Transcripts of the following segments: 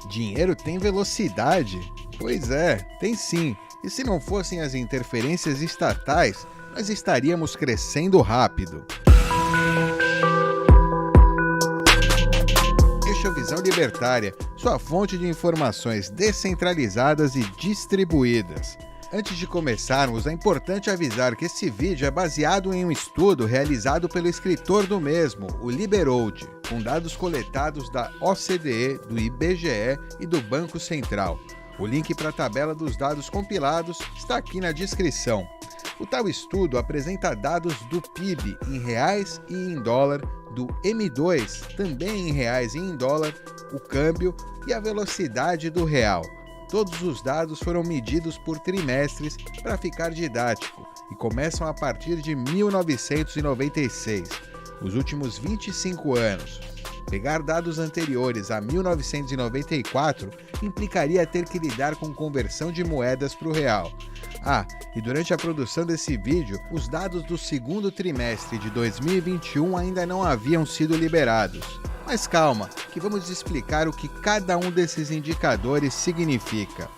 Dinheiro tem velocidade? Pois é, tem sim. E se não fossem as interferências estatais, nós estaríamos crescendo rápido. Este é o Visão Libertária, sua fonte de informações descentralizadas e distribuídas. Antes de começarmos, é importante avisar que esse vídeo é baseado em um estudo realizado pelo escritor do mesmo, o Liberold, com dados coletados da OCDE, do IBGE e do Banco Central. O link para a tabela dos dados compilados está aqui na descrição. O tal estudo apresenta dados do PIB em reais e em dólar, do M2 também em reais e em dólar, o câmbio e a velocidade do real. Todos os dados foram medidos por trimestres para ficar didático e começam a partir de 1996, os últimos 25 anos. Pegar dados anteriores a 1994 implicaria ter que lidar com conversão de moedas para o real. E durante a produção desse vídeo, os dados do segundo trimestre de 2021 ainda não haviam sido liberados. Mas calma, que vamos explicar o que cada um desses indicadores significa.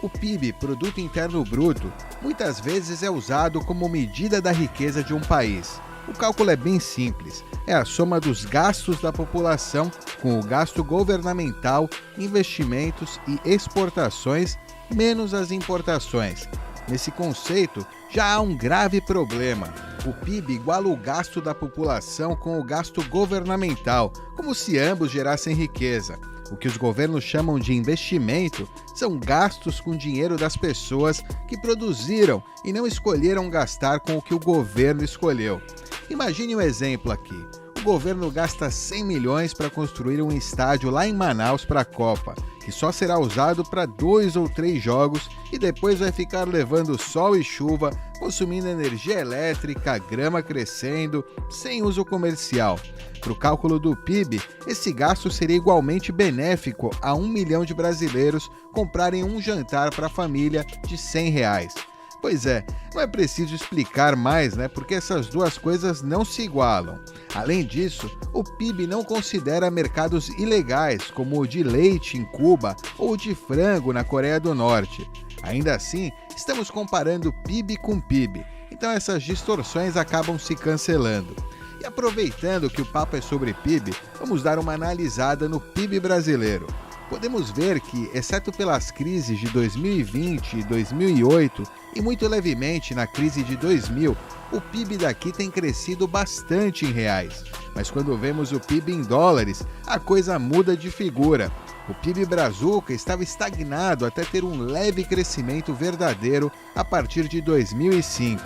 O PIB, Produto Interno Bruto, muitas vezes é usado como medida da riqueza de um país. O cálculo é bem simples, é a soma dos gastos da população com o gasto governamental, investimentos e exportações, menos as importações. Nesse conceito, já há um grave problema. O PIB iguala o gasto da população com o gasto governamental, como se ambos gerassem riqueza. O que os governos chamam de investimento são gastos com dinheiro das pessoas que produziram e não escolheram gastar com o que o governo escolheu. Imagine um exemplo aqui. O governo gasta 100 milhões para construir um estádio lá em Manaus para a Copa, que só será usado para 2 ou 3 jogos e depois vai ficar levando sol e chuva, consumindo energia elétrica, grama crescendo, sem uso comercial. Para o cálculo do PIB, esse gasto seria igualmente benéfico a 1 milhão de brasileiros comprarem um jantar para a família de R$100. Pois é, não é preciso explicar mais, porque essas duas coisas não se igualam. Além disso, o PIB não considera mercados ilegais, como o de leite em Cuba ou o de frango na Coreia do Norte. Ainda assim, estamos comparando PIB com PIB, então essas distorções acabam se cancelando. E aproveitando que o papo é sobre PIB, vamos dar uma analisada no PIB brasileiro. Podemos ver que, exceto pelas crises de 2020 e 2008 e muito levemente na crise de 2000, o PIB daqui tem crescido bastante em reais. Mas quando vemos o PIB em dólares, a coisa muda de figura. O PIB brazuca estava estagnado até ter um leve crescimento verdadeiro a partir de 2005.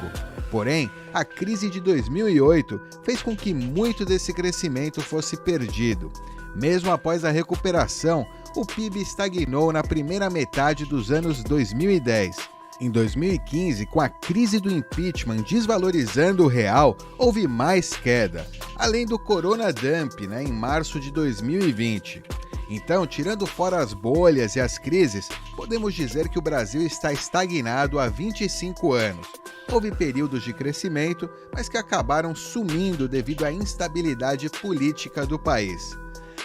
Porém, a crise de 2008 fez com que muito desse crescimento fosse perdido. Mesmo após a recuperação, o PIB estagnou na primeira metade dos anos 2010. Em 2015, com a crise do impeachment desvalorizando o real, houve mais queda, além do Corona Dump, em março de 2020. Então, tirando fora as bolhas e as crises, podemos dizer que o Brasil está estagnado há 25 anos. Houve períodos de crescimento, mas que acabaram sumindo devido à instabilidade política do país.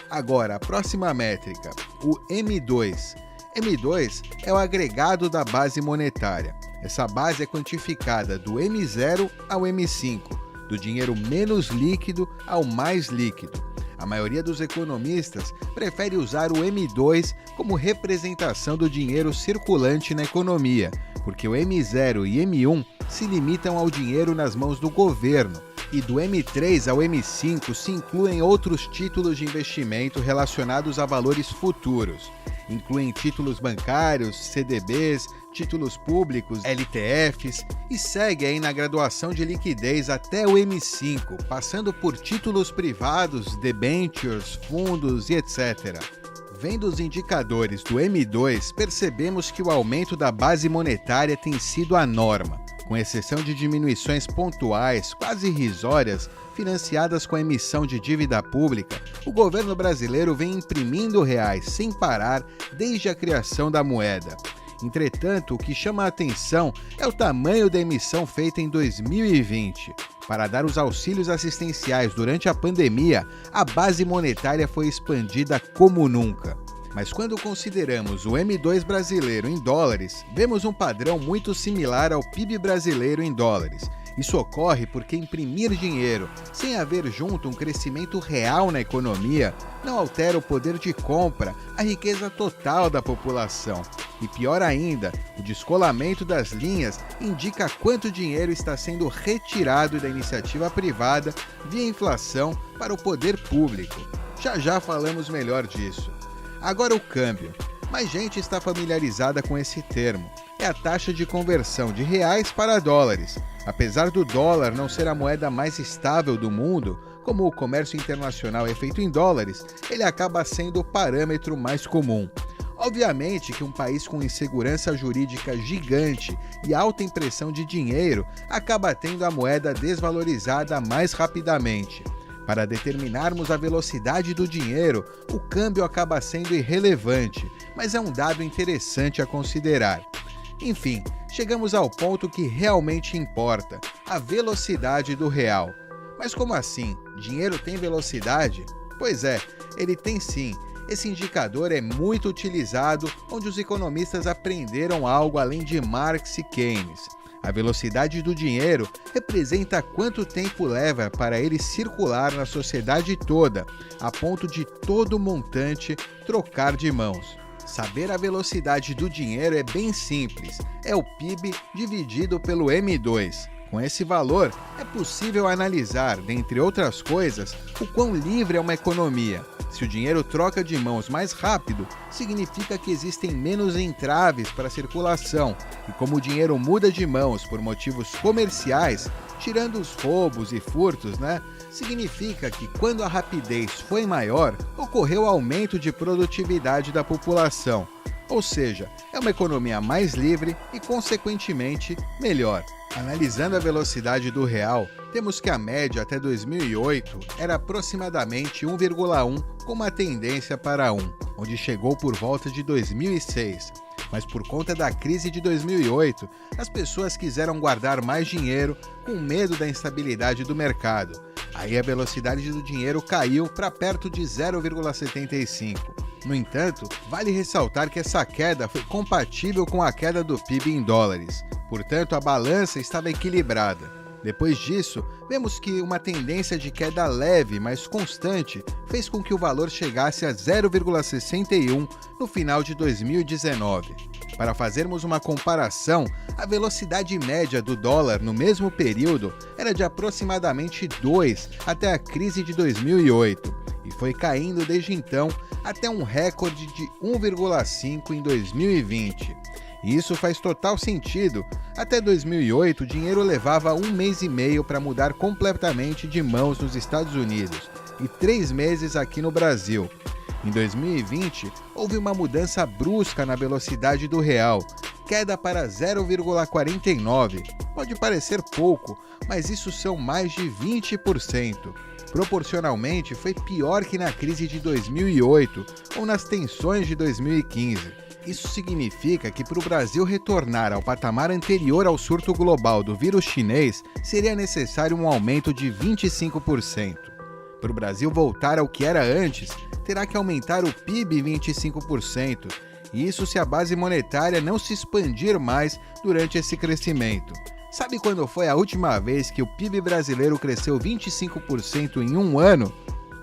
Agora, a próxima métrica, o M2. M2 é o agregado da base monetária. Essa base é quantificada do M0 ao M5, do dinheiro menos líquido ao mais líquido. A maioria dos economistas prefere usar o M2 como representação do dinheiro circulante na economia, porque o M0 e M1 se limitam ao dinheiro nas mãos do governo, e do M3 ao M5 se incluem outros títulos de investimento relacionados a valores futuros. Incluem títulos bancários, CDBs, títulos públicos, LTFs, e segue aí na graduação de liquidez até o M5, passando por títulos privados, debentures, fundos e etc. Vendo os indicadores do M2, percebemos que o aumento da base monetária tem sido a norma, com exceção de diminuições pontuais, quase irrisórias, financiadas com a emissão de dívida pública. O governo brasileiro vem imprimindo reais sem parar desde a criação da moeda. Entretanto, o que chama a atenção é o tamanho da emissão feita em 2020. Para dar os auxílios assistenciais durante a pandemia, a base monetária foi expandida como nunca. Mas quando consideramos o M2 brasileiro em dólares, vemos um padrão muito similar ao PIB brasileiro em dólares. Isso ocorre porque imprimir dinheiro, sem haver junto um crescimento real na economia, não altera o poder de compra, a riqueza total da população. E pior ainda, o descolamento das linhas indica quanto dinheiro está sendo retirado da iniciativa privada via inflação para o poder público. Já falamos melhor disso. Agora o câmbio. Mais gente está familiarizada com esse termo. É a taxa de conversão de reais para dólares. Apesar do dólar não ser a moeda mais estável do mundo, como o comércio internacional é feito em dólares, ele acaba sendo o parâmetro mais comum. Obviamente que um país com insegurança jurídica gigante e alta impressão de dinheiro acaba tendo a moeda desvalorizada mais rapidamente. Para determinarmos a velocidade do dinheiro, o câmbio acaba sendo irrelevante, mas é um dado interessante a considerar. Enfim, chegamos ao ponto que realmente importa, a velocidade do real. Mas como assim? Dinheiro tem velocidade? Pois é, ele tem sim. Esse indicador é muito utilizado, onde os economistas aprenderam algo além de Marx e Keynes. A velocidade do dinheiro representa quanto tempo leva para ele circular na sociedade toda, a ponto de todo montante trocar de mãos. Saber a velocidade do dinheiro é bem simples, é o PIB dividido pelo M2. Com esse valor, é possível analisar, dentre outras coisas, o quão livre é uma economia. Se o dinheiro troca de mãos mais rápido, significa que existem menos entraves para a circulação, e como o dinheiro muda de mãos por motivos comerciais, tirando os roubos e furtos, significa que quando a rapidez foi maior, ocorreu aumento de produtividade da população. Ou seja, é uma economia mais livre e, consequentemente, melhor. Analisando a velocidade do real, temos que a média até 2008 era aproximadamente 1,1, com uma tendência para 1, onde chegou por volta de 2006. Mas por conta da crise de 2008, as pessoas quiseram guardar mais dinheiro com medo da instabilidade do mercado. Aí a velocidade do dinheiro caiu para perto de 0,75. No entanto, vale ressaltar que essa queda foi compatível com a queda do PIB em dólares. Portanto, a balança estava equilibrada. Depois disso, vemos que uma tendência de queda leve, mas constante, fez com que o valor chegasse a 0,61 no final de 2019. Para fazermos uma comparação, a velocidade média do dólar no mesmo período era de aproximadamente 2 até a crise de 2008, e foi caindo desde então até um recorde de 1,5 em 2020. E isso faz total sentido. Até 2008, o dinheiro levava 1 mês e meio para mudar completamente de mãos nos Estados Unidos e 3 meses aqui no Brasil. Em 2020, houve uma mudança brusca na velocidade do real, queda para 0,49. Pode parecer pouco, mas isso são mais de 20%. Proporcionalmente, foi pior que na crise de 2008 ou nas tensões de 2015. Isso significa que para o Brasil retornar ao patamar anterior ao surto global do vírus chinês, seria necessário um aumento de 25%. Para o Brasil voltar ao que era antes, terá que aumentar o PIB 25%, e isso se a base monetária não se expandir mais durante esse crescimento. Sabe quando foi a última vez que o PIB brasileiro cresceu 25% em um ano?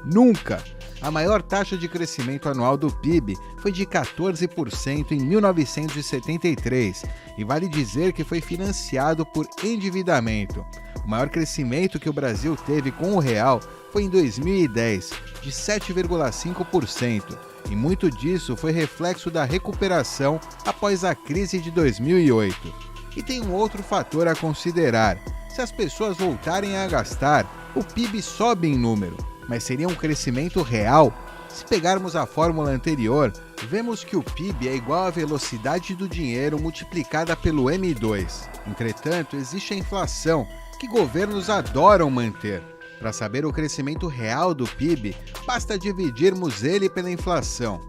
Nunca! A maior taxa de crescimento anual do PIB foi de 14% em 1973, e vale dizer que foi financiado por endividamento. O maior crescimento que o Brasil teve com o real foi em 2010, de 7,5%, e muito disso foi reflexo da recuperação após a crise de 2008. E tem um outro fator a considerar: se as pessoas voltarem a gastar, o PIB sobe em número. Mas seria um crescimento real? Se pegarmos a fórmula anterior, vemos que o PIB é igual à velocidade do dinheiro multiplicada pelo M2. Entretanto, existe a inflação, que governos adoram manter. Para saber o crescimento real do PIB, basta dividirmos ele pela inflação.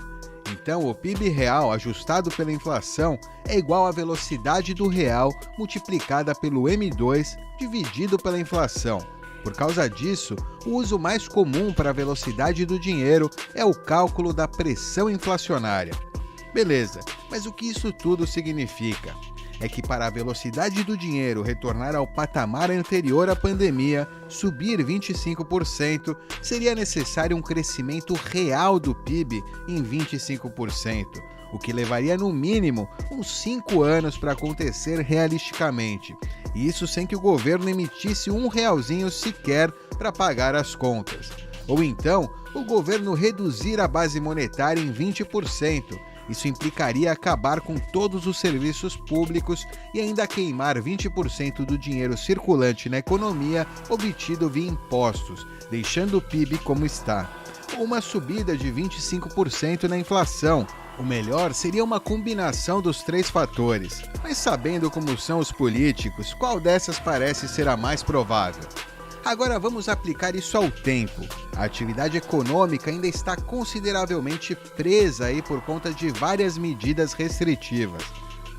Então, o PIB real ajustado pela inflação é igual à velocidade do real multiplicada pelo M2 dividido pela inflação. Por causa disso, o uso mais comum para a velocidade do dinheiro é o cálculo da pressão inflacionária. Beleza, mas o que isso tudo significa? É que para a velocidade do dinheiro retornar ao patamar anterior à pandemia, subir 25%, seria necessário um crescimento real do PIB em 25%, o que levaria no mínimo uns 5 anos para acontecer realisticamente. E isso sem que o governo emitisse um realzinho sequer para pagar as contas. Ou então, o governo reduzir a base monetária em 20%. Isso implicaria acabar com todos os serviços públicos e ainda queimar 20% do dinheiro circulante na economia obtido via impostos, deixando o PIB como está. Ou uma subida de 25% na inflação. O melhor seria uma combinação dos 3 fatores. Mas sabendo como são os políticos, qual dessas parece ser a mais provável? Agora vamos aplicar isso ao tempo. A atividade econômica ainda está consideravelmente presa aí por conta de várias medidas restritivas.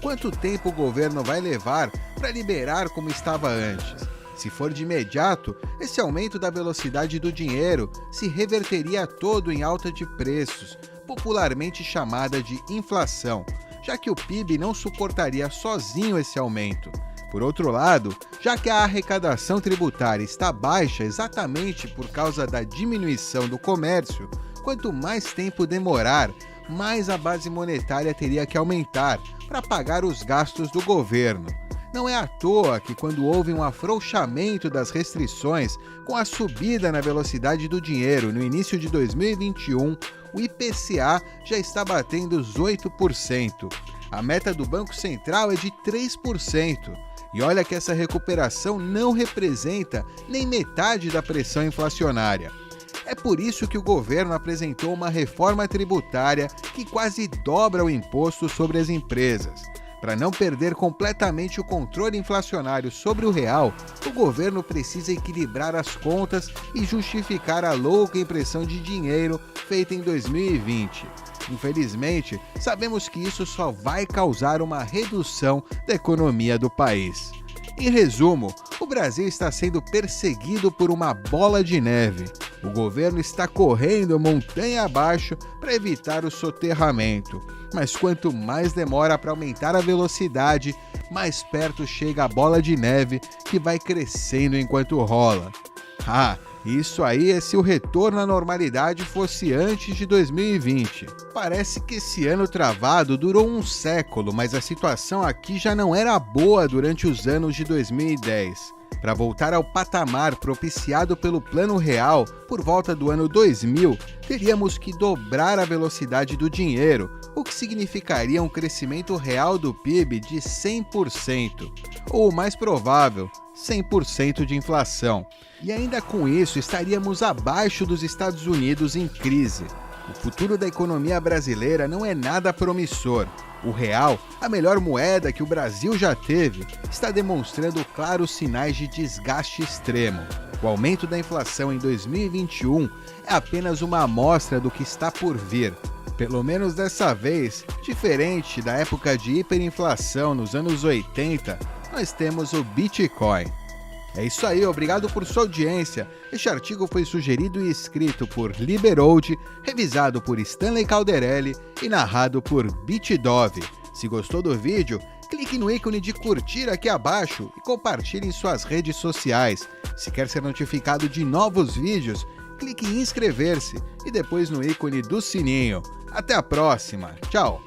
Quanto tempo o governo vai levar para liberar como estava antes? Se for de imediato, esse aumento da velocidade do dinheiro se reverteria todo em alta de preços, popularmente chamada de inflação, já que o PIB não suportaria sozinho esse aumento. Por outro lado, já que a arrecadação tributária está baixa exatamente por causa da diminuição do comércio, quanto mais tempo demorar, mais a base monetária teria que aumentar para pagar os gastos do governo. Não é à toa que, quando houve um afrouxamento das restrições com a subida na velocidade do dinheiro no início de 2021, o IPCA já está batendo os 8%. A meta do Banco Central é de 3%. E olha que essa recuperação não representa nem metade da pressão inflacionária. É por isso que o governo apresentou uma reforma tributária que quase dobra o imposto sobre as empresas. Para não perder completamente o controle inflacionário sobre o real, o governo precisa equilibrar as contas e justificar a louca impressão de dinheiro feita em 2020. Infelizmente, sabemos que isso só vai causar uma redução da economia do país. Em resumo, o Brasil está sendo perseguido por uma bola de neve. O governo está correndo montanha abaixo para evitar o soterramento. Mas quanto mais demora para aumentar a velocidade, mais perto chega a bola de neve que vai crescendo enquanto rola. Isso aí é se o retorno à normalidade fosse antes de 2020. Parece que esse ano travado durou um século, mas a situação aqui já não era boa durante os anos de 2010. Para voltar ao patamar propiciado pelo Plano Real por volta do ano 2000, teríamos que dobrar a velocidade do dinheiro, o que significaria um crescimento real do PIB de 100%, ou o mais provável, 100% de inflação. E ainda com isso estaríamos abaixo dos Estados Unidos em crise. O futuro da economia brasileira não é nada promissor. O real, a melhor moeda que o Brasil já teve, está demonstrando claros sinais de desgaste extremo. O aumento da inflação em 2021 é apenas uma amostra do que está por vir. Pelo menos dessa vez, diferente da época de hiperinflação nos anos 80, nós temos o Bitcoin. É isso aí, obrigado por sua audiência. Este artigo foi sugerido e escrito por Liberold, revisado por Stanley Calderelli e narrado por BitDove. Se gostou do vídeo, clique no ícone de curtir aqui abaixo e compartilhe em suas redes sociais. Se quer ser notificado de novos vídeos, clique em inscrever-se e depois no ícone do sininho. Até a próxima, tchau!